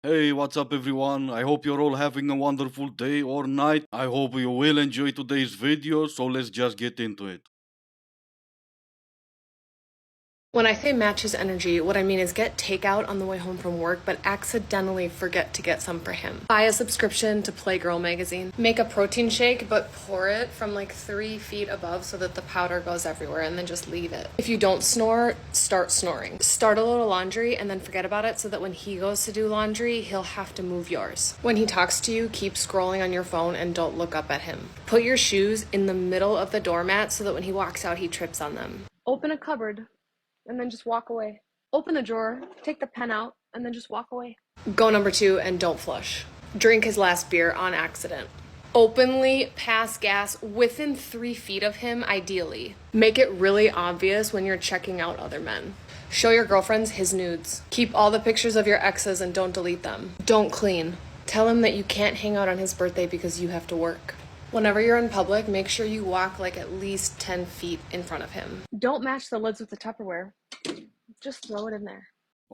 Hey, what's up everyone? I hope you're all having a wonderful day or night. I hope you will enjoy today's video, so let's just get into it. When I say match his energy, what I mean is get takeout on the way home from work, but accidentally forget to get some for him. Buy a subscription to Playgirl magazine. Make a protein shake, but pour it from like 3 feet above so that the powder goes everywhere, and then just leave it. If you don't snore, start snoring. Start a little laundry and then forget about it so that when he goes to do laundry, he'll have to move yours. When he talks to you, keep scrolling on your phone and don't look up at him. Put your shoes in the middle of the doormat so that when he walks out, he trips on them. Open a cupboard and then just walk away. Open the drawer, take the pen out, and then just walk away. Go number 2 and don't flush. Drink his last beer on accident. Openly pass gas within 3 feet of him, ideally. Make it really obvious when you're checking out other men. Show your girlfriends his nudes. Keep all the pictures of your exes and don't delete them. Don't clean. Tell him that you can't hang out on his birthday because you have to work. Whenever you're in public, make sure you walk like at least 10 feet in front of him. Don't match the lids with the Tupperware. Just throw it in there.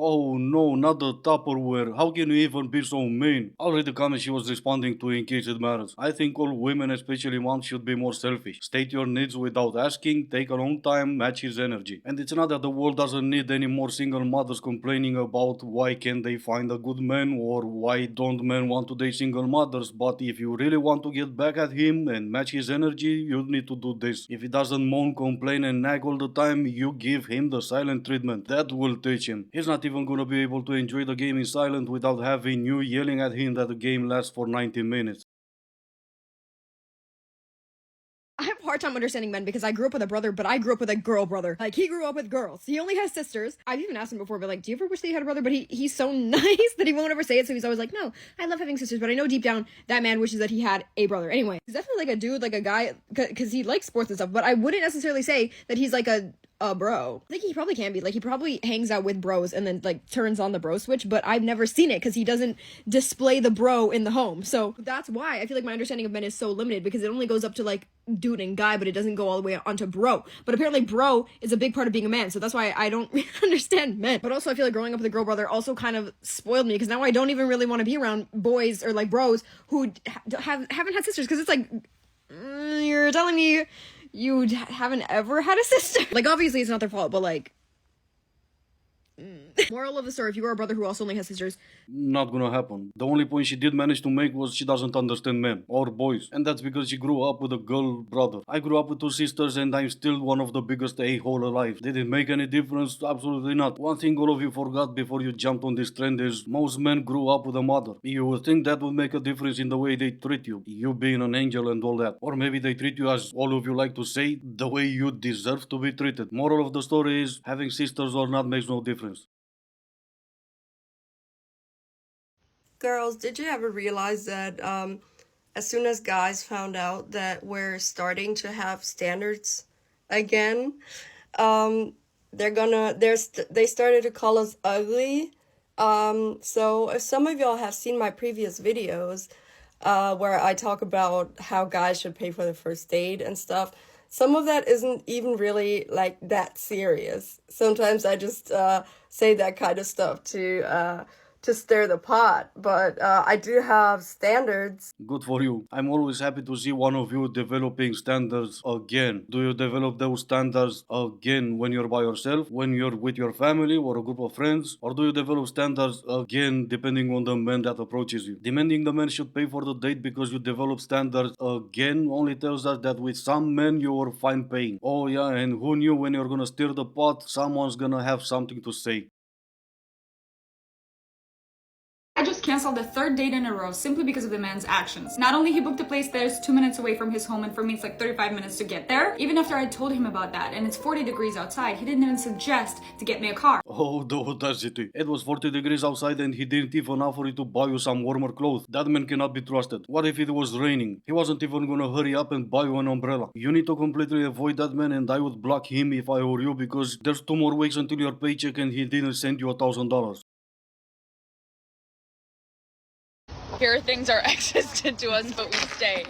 Oh no, not the Tupperware. How can you even be so mean? I'll read the comment she was responding to in case it matters. I think all women, especially moms, should be more selfish. State your needs without asking, take your own time, match his energy. And it's not that the world doesn't need any more single mothers complaining about why can't they find a good man or why don't men want to date single mothers, but if you really want to get back at him and match his energy, you need to do this. If he doesn't moan, complain and nag all the time, you give him the silent treatment. That will teach him. He's not even gonna be able to enjoy the game in silence without having you yelling at him that the game lasts for 90 minutes. I have a hard time understanding men because I grew up with a brother, but I grew up with a girl brother. Like, he grew up with girls. He only has sisters. I've even asked him before, but like, do you ever wish that you had a brother? But he's so nice that he won't ever say it, so he's always like, no, I love having sisters, but I know deep down that man wishes that he had a brother. Anyway, he's definitely like a dude, like a guy, because he likes sports and stuff, but I wouldn't necessarily say that he's like a bro. I think he probably can be. Like, he probably hangs out with bros and then like turns on the bro switch, but I've never seen it because he doesn't display the bro in the home. So that's why I feel like my understanding of men is so limited, because it only goes up to like dude and guy, but it doesn't go all the way onto bro. But apparently bro is a big part of being a man, so that's why I don't really understand men. But also I feel like growing up with a girl brother also kind of spoiled me, because now I don't even really want to be around boys or like bros who haven't had sisters, because it's like, you're telling me you haven't ever had a sister? Like, obviously it's not their fault, but like, moral of the story, if you are a brother who also only has sisters, Not gonna happen. The only point she did manage to make was she doesn't understand men or boys, and that's because she grew up with a girl brother. I grew up with 2 sisters and I'm still one of the biggest a-hole alive. Did it make any difference? Absolutely not. One thing all of you forgot before you jumped on this trend is most men grew up with a mother. You would think that would make a difference in the way they treat you, you being an angel and all that. Or maybe they treat you, as all of you like to say, the way you deserve to be treated. Moral of the story is having sisters or not makes no difference. Girls, did you ever realize that as soon as guys found out that we're starting to have standards again, they started to call us ugly. So if some of y'all have seen my previous videos, where I talk about how guys should pay for the first date and stuff, some of that isn't even really like that serious. Sometimes I just say that kind of stuff to stir the pot, but I do have standards. Good for you. I'm always happy to see one of you developing standards again. Do you develop those standards again when you're by yourself, when you're with your family or a group of friends? Or do you develop standards again depending on the man that approaches you? Demanding the man should pay for the date because you develop standards again only tells us that with some men you are fine paying. Oh yeah, and who knew when you're gonna stir the pot, someone's gonna have something to say. I just canceled the 3rd date in a row simply because of the man's actions. Not only he booked a place that is 2 minutes away from his home, and for me it's like 35 minutes to get there. Even after I told him about that and it's 40 degrees outside, he didn't even suggest to get me a car. Oh, the audacity. It was 40 degrees outside and he didn't even offer you to buy you some warmer clothes. That man cannot be trusted. What if it was raining? He wasn't even gonna hurry up and buy you an umbrella. You need to completely avoid that man, and I would block him if I were you, because there's 2 more weeks until your paycheck and he didn't send you $1,000. Here things are existent to us, but we stayed.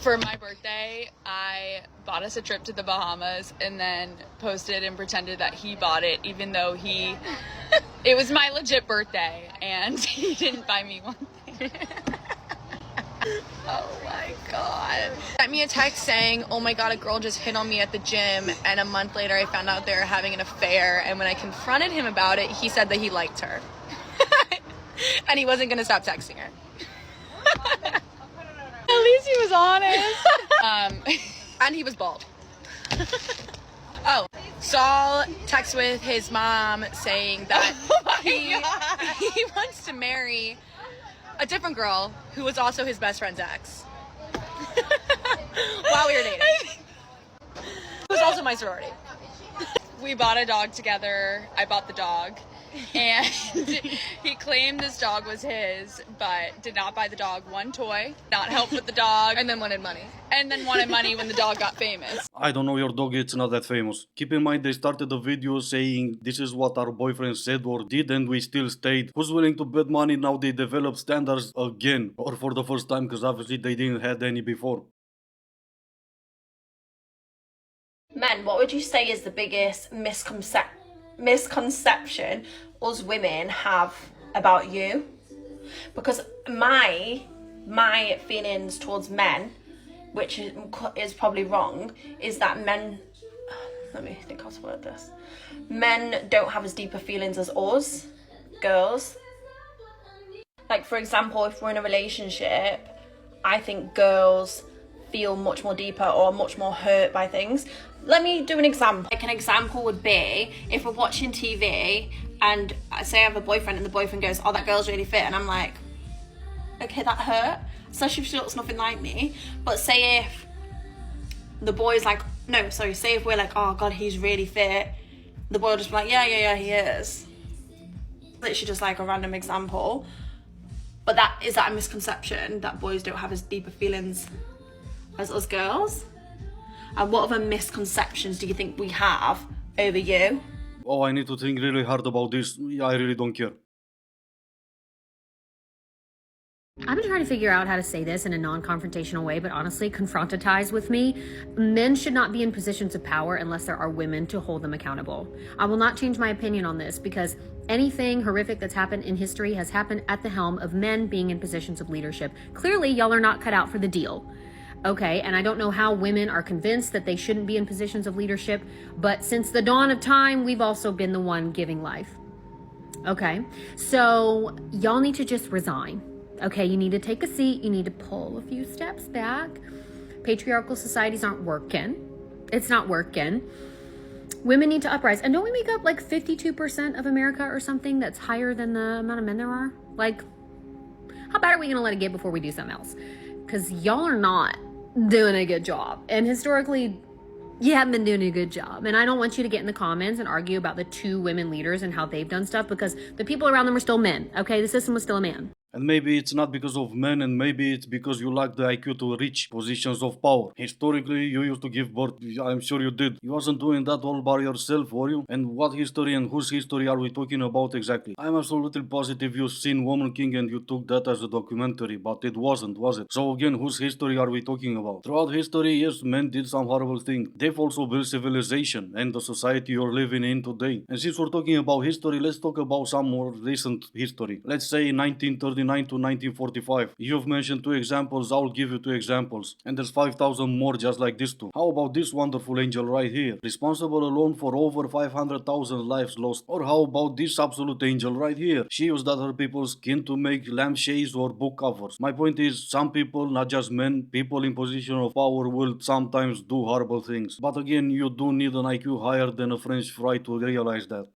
For my birthday, I bought us a trip to the Bahamas and then posted and pretended that he bought it, even though it was my legit birthday and he didn't buy me one thing. Oh my God. Sent me a text saying, oh my God, a girl just hit on me at the gym. And a month later, I found out they were having an affair. And when I confronted him about it, he said that he liked her. And he wasn't going to stop texting her. At least he was honest. And he was bald. Oh, Saul texts with his mom saying that he wants to marry a different girl who was also his best friend's ex. While we were dating. Who was also my sorority. We bought a dog together. I bought the dog. And he claimed this dog was his, but did not buy the dog one toy, not help with the dog, And then wanted money. and then wanted money when the dog got famous. I don't know, your dog, it's not that famous. Keep in mind they started the video saying this is what our boyfriend said or did and we still stayed. Who's willing to bet money now they develop standards again? Or for the first time, because obviously they didn't have any before. Men, what would you say is the biggest misconception us women have about you? Because my feelings towards men, which is probably wrong, is that men, let me think how to word this, men don't have as deeper feelings as us girls. Like, for example, if we're in a relationship, I think girls feel much more deeper or much more hurt by things. Let me do an example. Like, an example would be if we're watching TV and say I have a boyfriend and the boyfriend goes, oh, that girl's really fit, and I'm like, okay, that hurt, especially if she looks nothing like me. But say if the boy's like, say if we're like, oh God, he's really fit, the boy will just be like, yeah, he is. Literally just like a random example. But is that a misconception that boys don't have as deeper feelings as us girls? And what other misconceptions do you think we have over you? Oh, I need to think really hard about this. I really don't care. I've been trying to figure out how to say this in a non-confrontational way, but honestly, confrontatize with me. Men should not be in positions of power unless there are women to hold them accountable. I will not change my opinion on this because anything horrific that's happened in history has happened at the helm of men being in positions of leadership. Clearly, y'all are not cut out for the deal. Okay, and I don't know how women are convinced that they shouldn't be in positions of leadership, but since the dawn of time, we've also been the one giving life. Okay, so y'all need to just resign. Okay, you need to take a seat. You need to pull a few steps back. Patriarchal societies aren't working. It's not working. Women need to uprise. And don't we make up like 52% of America or something that's higher than the amount of men there are? Like, how bad are we going to let it get before we do something else? Because y'all are not doing a good job. And historically, you haven't been doing a good job. And I don't want you to get in the comments and argue about the 2 women leaders and how they've done stuff, because the people around them are still men. Okay, the system was still a man. And maybe it's not because of men, and maybe it's because you lack the IQ to reach positions of power. Historically, you used to give birth, I'm sure you did. You wasn't doing that all by yourself, were you? And what history and whose history are we talking about exactly? I'm absolutely positive you've seen Woman King and you took that as a documentary, but it wasn't, was it? So again, whose history are we talking about? Throughout history, yes, men did some horrible things. They've also built civilization and the society you're living in today. And since we're talking about history, let's talk about some more recent history. Let's say 1939 to 1945. You've mentioned 2 examples, I'll give you 2 examples. And there's 5,000 more just like this too. How about this wonderful angel right here? Responsible alone for over 500,000 lives lost. Or how about this absolute angel right here? She used other people's skin to make lampshades or book covers. My point is, some people, not just men, people in position of power will sometimes do horrible things. But again, you do need an IQ higher than a French fry to realize that.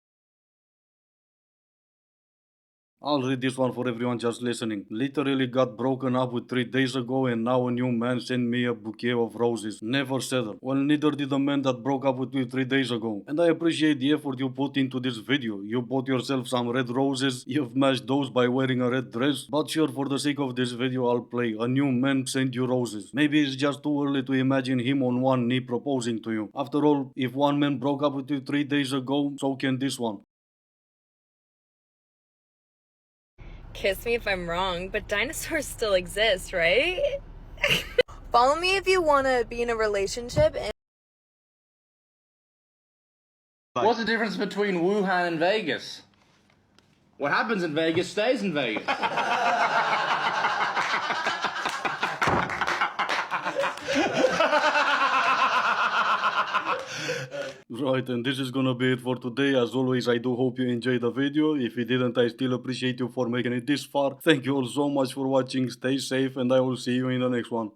I'll read this one for everyone just listening. Literally got broken up with 3 days ago and now a new man sent me a bouquet of roses. Never settle. Well, neither did the man that broke up with you 3 days ago. And I appreciate the effort you put into this video. You bought yourself some red roses. You've matched those by wearing a red dress. But sure, for the sake of this video, I'll play. A new man sent you roses. Maybe it's just too early to imagine him on one knee proposing to you. After all, if one man broke up with you 3 days ago, so can this one. Kiss me if I'm wrong, but dinosaurs still exist, right? Follow me if you want to be in a relationship. And what's the difference between Wuhan and Vegas? What happens in Vegas stays in Vegas. Right, and this is gonna be it for today. As always, I do hope you enjoyed the video. If you didn't, I still appreciate you for making it this far. Thank you all so much for watching. Stay safe, and I will see you in the next one.